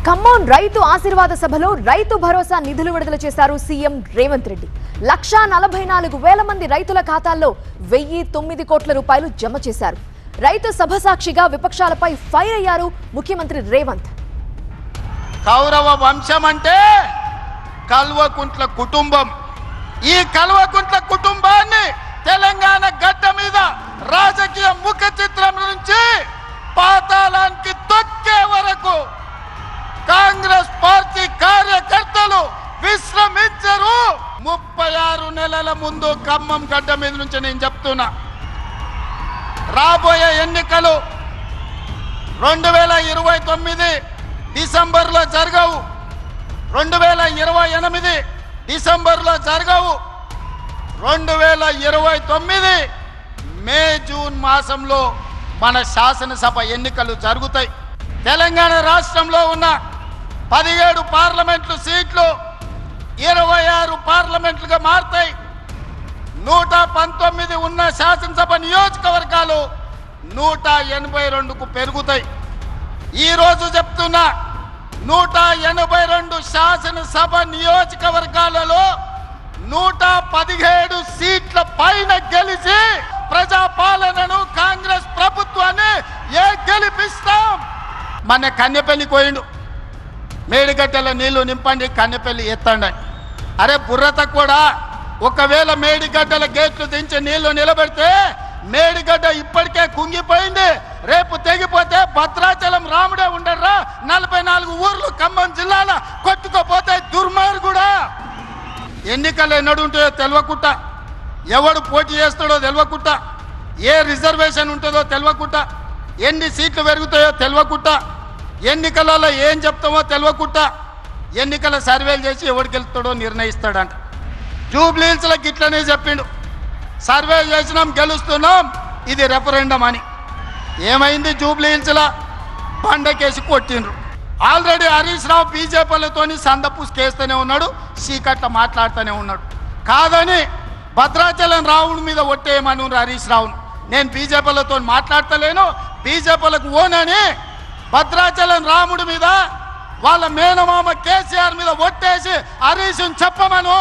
ఖమ్మం రైతు ఆశీర్వాద సభలో రైతు భరోసా నిధులు విడుదల చేశారు సీఎం రేవంత్ రెడ్డి. 1,44,000 మంది రైతుల ఖాతాల్లో 1,009 కోట్ల రూపాయలు జమ చేశారు. రైతు సభ సాక్షిగా విపక్షాలపై ఫైర్ అయ్యారు ముఖ్యమంత్రి రేవంత్. కౌరవ వంశం అంటే కల్వకుంట్ల కుటుంబం. ఈ కల్వకుంట్ల కుటుంబాన్ని తెలంగాణ గడ్డ మీద రాజకీయ ముఖ చిత్రం నుంచి పాతాళానికి తొక్కే వరకు కాంగ్రెస్ పార్టీ కార్యకర్తలు విశ్రమించరు. 36 నెలల ముందు ఖమ్మం గడ్డ మీద నుంచి నేను చెప్తున్నా, రాబోయే ఎన్నికలు 2029 డిసెంబర్లో జరగవు, 2028 డిసెంబర్లో జరగవు, 2029 మే జూన్ మాసంలో మన శాసనసభ ఎన్నికలు జరుగుతాయి. తెలంగాణ రాష్ట్రంలో ఉన్న 17 పార్లమెంట్లు సీట్లు 26 పార్లమెంట్లుగా మారుతాయి. 119 ఉన్న శాసనసభ నియోజకవర్గాలు 182కు పెరుగుతాయి. ఈరోజు చెప్తున్నా, 182 శాసనసభ నియోజకవర్గాలలో 117 సీట్ల పైన గెలిచి ప్రజాపాలనను కాంగ్రెస్ ప్రభుత్వాన్ని గెలిపిస్తాం. మన కన్నెపల్లి పోయిండు, మేడిగడ్డల నీళ్లు నింపండి, కన్నెపల్లి ఎత్తండి. అరే బుర్రత కూడా, ఒకవేళ మేడిగడ్డల గేట్లు దించి నీళ్లు నిలబెడితే మేడిగడ్డ ఇప్పటికే కుంగిపోయింది. రేపు తెగిపోతే భద్రాచలం రాముడే ఉండర్రా, 44 ఊర్లు ఖమ్మం జిల్లాలో కొట్టుకోపోతే దుర్మార్గుడా. ఎన్నికలు ఎన్నడు ఉంటాయో తెలియకుండా, ఎవడు పోటీ చేస్తాడో తెలియకుండా, ఏ రిజర్వేషన్ ఉంటుందో తెలియకుండా, ఎన్ని సీట్లు పెరుగుతాయో తెలియకుండా, ఎన్నికలలో ఏం చెప్తామో తెలియకుండా ఎన్నికల సర్వేలు చేసి ఎవరికి వెళ్తాడో నిర్ణయిస్తాడంట. జూబ్లీహిల్స్లో గిట్లనే చెప్పిండు, సర్వే చేసినాం గెలుస్తున్నాం, ఇది రెఫరెండం అని. ఏమైంది? జూబ్లీహిల్స్లో బండకేసి కొట్టిండ్రు. ఆల్రెడీ హరీష్ రావు బీజేపీలతో సందపూసుకేస్తూనే ఉన్నాడు, చీకట్ల మాట్లాడుతూనే ఉన్నాడు. కాదని భద్రాచలం రావుడి మీద ఒట్టేయమని హరీష్ రావును. నేను బీజేపీలతో మాట్లాడతలేను, బీజేపీలకు ఓనని భద్రాచలం రాముడి మీద వాళ్ళ మేనమామ కేసీఆర్ మీద ఒట్టేసి హరీష్ను చెప్పమను.